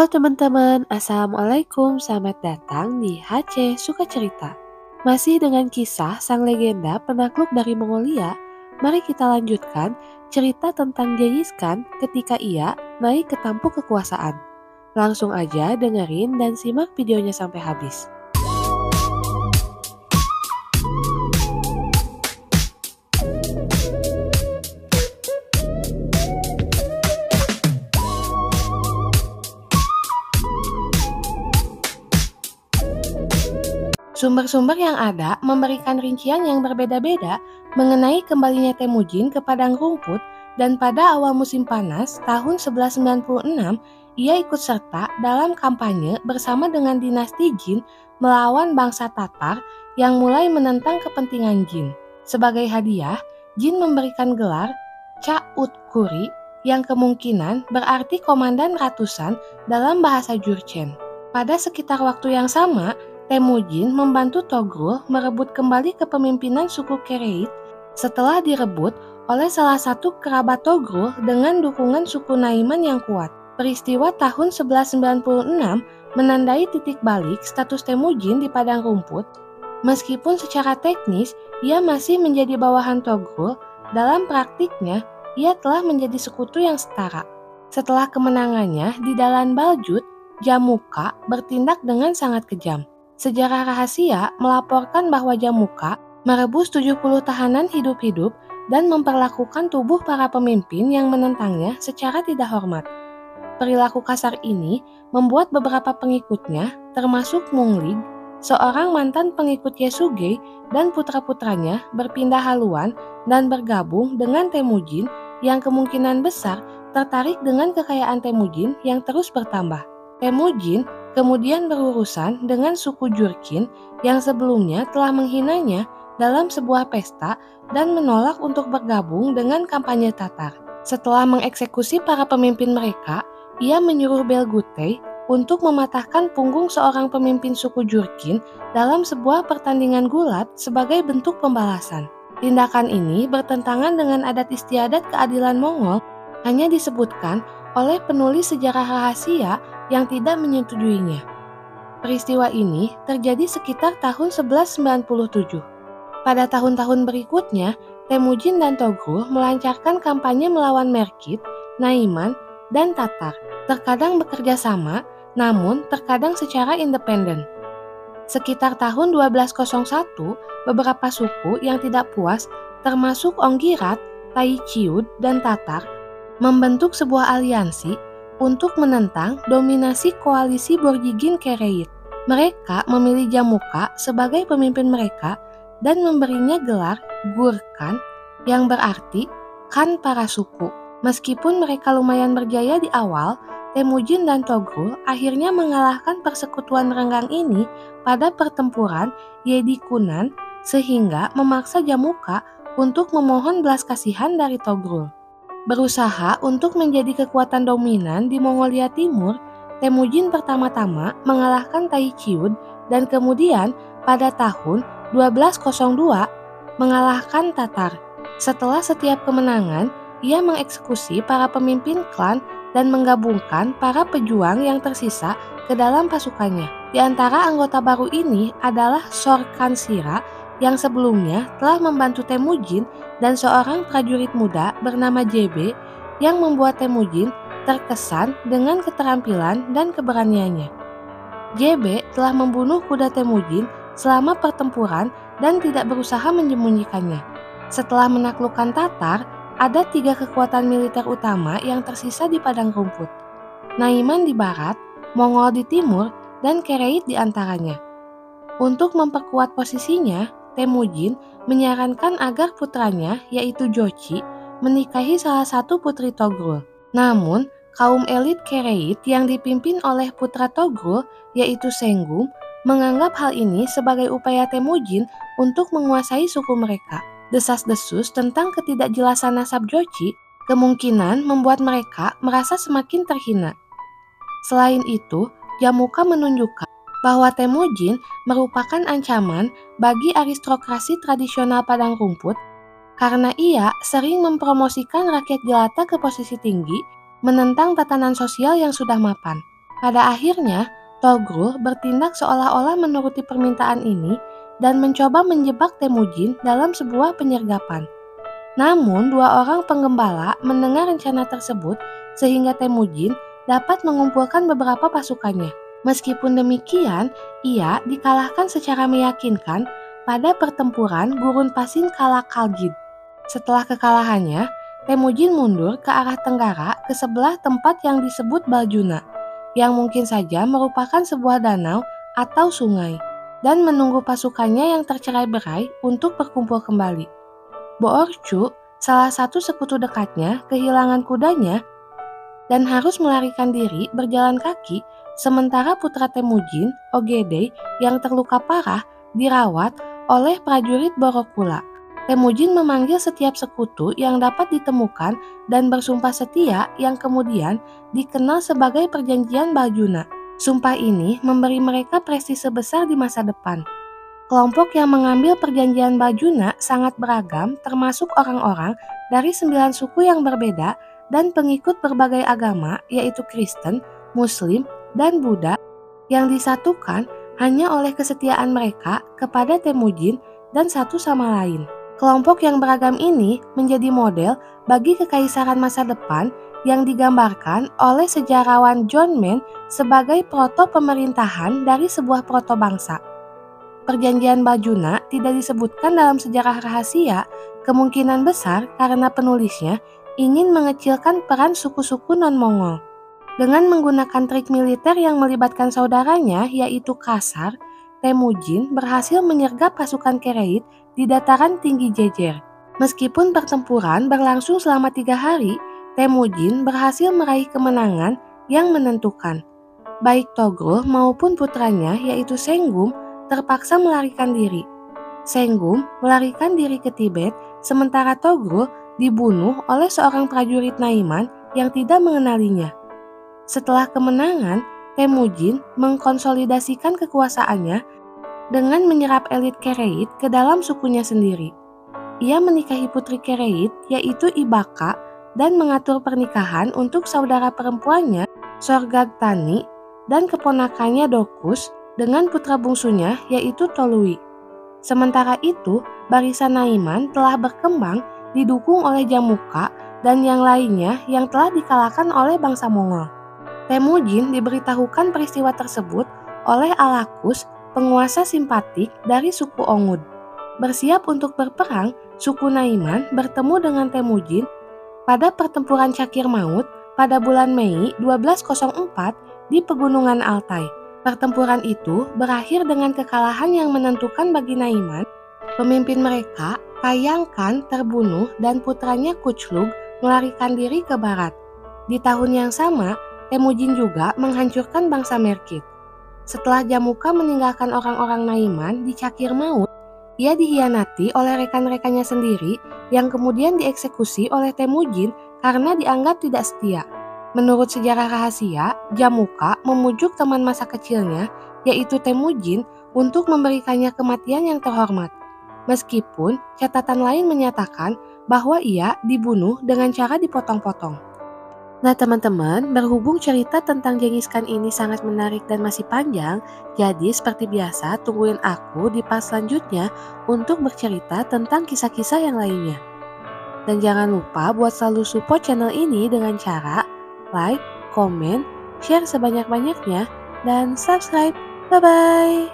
Halo teman-teman, Assalamualaikum, selamat datang di HC Suka Cerita. Masih dengan kisah sang legenda penakluk dari Mongolia, mari kita lanjutkan cerita tentang Genghis Khan ketika ia naik ke tampuk kekuasaan. Langsung aja dengerin dan simak videonya sampai habis. Sumber-sumber yang ada memberikan rincian yang berbeda-beda mengenai kembalinya Temujin ke padang rumput, dan pada awal musim panas tahun 1196 ia ikut serta dalam kampanye bersama dengan dinasti Jin melawan bangsa Tatar yang mulai menentang kepentingan Jin. Sebagai hadiah, Jin memberikan gelar Cha Ut Kuri yang kemungkinan berarti komandan ratusan dalam bahasa Jurchen. Pada sekitar waktu yang sama, Temujin membantu Togrul merebut kembali kepemimpinan suku Kereit setelah direbut oleh salah satu kerabat Togrul dengan dukungan suku Naiman yang kuat. Peristiwa tahun 1196 menandai titik balik status Temujin di padang rumput. Meskipun secara teknis ia masih menjadi bawahan Togrul, dalam praktiknya ia telah menjadi sekutu yang setara. Setelah kemenangannya di Dalan Baljut, Jamuka bertindak dengan sangat kejam. Sejarah rahasia melaporkan bahwa Jamuka merebus 70 tahanan hidup-hidup dan memperlakukan tubuh para pemimpin yang menentangnya secara tidak hormat. Perilaku kasar ini membuat beberapa pengikutnya, termasuk Munglig, seorang mantan pengikut Yesugei, dan putra-putranya berpindah haluan dan bergabung dengan Temujin yang kemungkinan besar tertarik dengan kekayaan Temujin yang terus bertambah. Temujin kemudian berurusan dengan suku Jurkin yang sebelumnya telah menghinanya dalam sebuah pesta dan menolak untuk bergabung dengan kampanye Tatar. Setelah mengeksekusi para pemimpin mereka, ia menyuruh Belgutei untuk mematahkan punggung seorang pemimpin suku Jurkin dalam sebuah pertandingan gulat sebagai bentuk pembalasan. Tindakan ini bertentangan dengan adat istiadat keadilan Mongol, hanya disebutkan oleh penulis sejarah rahasia yang tidak menyetujuinya. Peristiwa ini terjadi sekitar tahun 1197. Pada tahun-tahun berikutnya, Temujin dan Togrul melancarkan kampanye melawan Merkit, Naiman, dan Tatar. Terkadang bekerja sama, namun terkadang secara independen. Sekitar tahun 1201, beberapa suku yang tidak puas, termasuk Onggirat, Taiciud, dan Tatar, membentuk sebuah aliansi untuk menentang dominasi koalisi Borjigin Kereit. Mereka memilih Jamuka sebagai pemimpin mereka dan memberinya gelar Gur-Khan yang berarti Khan para suku. Meskipun mereka lumayan berjaya di awal, Temujin dan Togrul akhirnya mengalahkan persekutuan renggang ini pada pertempuran Yedikunan sehingga memaksa Jamuka untuk memohon belas kasihan dari Togrul. Berusaha untuk menjadi kekuatan dominan di Mongolia Timur, Temujin pertama-tama mengalahkan Taiciud dan kemudian pada tahun 1202 mengalahkan Tatar. Setelah setiap kemenangan, ia mengeksekusi para pemimpin klan dan menggabungkan para pejuang yang tersisa ke dalam pasukannya. Di antara anggota baru ini adalah Sorkan Sira yang sebelumnya telah membantu Temujin dan seorang prajurit muda bernama JB yang membuat Temujin terkesan dengan keterampilan dan keberaniannya. JB telah membunuh kuda Temujin selama pertempuran dan tidak berusaha menyembunyikannya. Setelah menaklukkan Tatar, ada 3 kekuatan militer utama yang tersisa di padang rumput. Naiman di barat, Mongol di timur, dan Kereit di antaranya. Untuk memperkuat posisinya, Temujin menyarankan agar putranya, yaitu Jochi, menikahi salah satu putri Togrul. Namun, kaum elit Kereit yang dipimpin oleh putra Togrul, yaitu Senggum, menganggap hal ini sebagai upaya Temujin untuk menguasai suku mereka. Desas-desus tentang ketidakjelasan nasab Jochi kemungkinan membuat mereka merasa semakin terhina. Selain itu, Jamuka menunjukkan bahwa Temujin merupakan ancaman bagi aristokrasi tradisional padang rumput karena ia sering mempromosikan rakyat jelata ke posisi tinggi, menentang tatanan sosial yang sudah mapan. Pada akhirnya, Togrul bertindak seolah-olah menuruti permintaan ini dan mencoba menjebak Temujin dalam sebuah penyergapan. Namun, dua orang penggembala mendengar rencana tersebut sehingga Temujin dapat mengumpulkan beberapa pasukannya. Meskipun demikian, ia dikalahkan secara meyakinkan pada pertempuran Gurun Pasin kala Khalgid. Setelah kekalahannya, Temujin mundur ke arah tenggara ke sebelah tempat yang disebut Baljuna, yang mungkin saja merupakan sebuah danau atau sungai, dan menunggu pasukannya yang tercerai-berai untuk berkumpul kembali. Boorcu, salah satu sekutu dekatnya, kehilangan kudanya dan harus melarikan diri berjalan kaki, sementara putra Temujin, Ogedei, yang terluka parah dirawat oleh prajurit Borokula. Temujin memanggil setiap sekutu yang dapat ditemukan dan bersumpah setia yang kemudian dikenal sebagai Perjanjian Baljuna. Sumpah ini memberi mereka prestise besar di masa depan. Kelompok yang mengambil Perjanjian Baljuna sangat beragam, termasuk orang-orang dari 9 suku yang berbeda dan pengikut berbagai agama, yaitu Kristen, Muslim, dan Buddha, yang disatukan hanya oleh kesetiaan mereka kepada Temujin dan satu sama lain. Kelompok yang beragam ini menjadi model bagi kekaisaran masa depan yang digambarkan oleh sejarawan John Mann sebagai proto-pemerintahan dari sebuah proto-bangsa. Perjanjian Baljuna tidak disebutkan dalam sejarah rahasia, kemungkinan besar karena penulisnya ingin mengecilkan peran suku-suku non-Mongol. Dengan menggunakan trik militer yang melibatkan saudaranya, yaitu Kasar, Temujin berhasil menyergap pasukan Kereit di dataran tinggi Jejer. Meskipun pertempuran berlangsung selama 3 hari, Temujin berhasil meraih kemenangan yang menentukan. Baik Togrul maupun putranya, yaitu Senggum, terpaksa melarikan diri. Senggum melarikan diri ke Tibet, sementara Togrul dibunuh oleh seorang prajurit Naiman yang tidak mengenalinya. Setelah kemenangan, Temujin mengkonsolidasikan kekuasaannya dengan menyerap elit Kereit ke dalam sukunya sendiri. Ia menikahi putri Kereit, yaitu Ibaka, dan mengatur pernikahan untuk saudara perempuannya, Sorgagtani, dan keponakannya Dokus dengan putra bungsunya, yaitu Tolui. Sementara itu, barisan Naiman telah berkembang didukung oleh Jamuka dan yang lainnya yang telah dikalahkan oleh bangsa Mongol. Temujin diberitahukan peristiwa tersebut oleh Alakus, penguasa simpatik dari suku Ongud. Bersiap untuk berperang, suku Naiman bertemu dengan Temujin pada pertempuran Cakir Maut pada bulan Mei 1204 di Pegunungan Altai. Pertempuran itu berakhir dengan kekalahan yang menentukan bagi Naiman. Pemimpin mereka, Kayangkan, terbunuh dan putranya Kuclug melarikan diri ke barat. Di tahun yang sama, Temujin juga menghancurkan bangsa Merkit. Setelah Jamuka meninggalkan orang-orang Naiman di Cakir Maut, ia dihianati oleh rekan-rekannya sendiri yang kemudian dieksekusi oleh Temujin karena dianggap tidak setia. Menurut sejarah rahasia, Jamuka memujuk teman masa kecilnya, yaitu Temujin, untuk memberikannya kematian yang terhormat. Meskipun catatan lain menyatakan bahwa ia dibunuh dengan cara dipotong-potong. Nah teman-teman, berhubung cerita tentang Genghis Khan ini sangat menarik dan masih panjang, jadi seperti biasa tungguin aku di part selanjutnya untuk bercerita tentang kisah-kisah yang lainnya. Dan jangan lupa buat selalu support channel ini dengan cara like, komen, share sebanyak-banyaknya, dan subscribe. Bye-bye!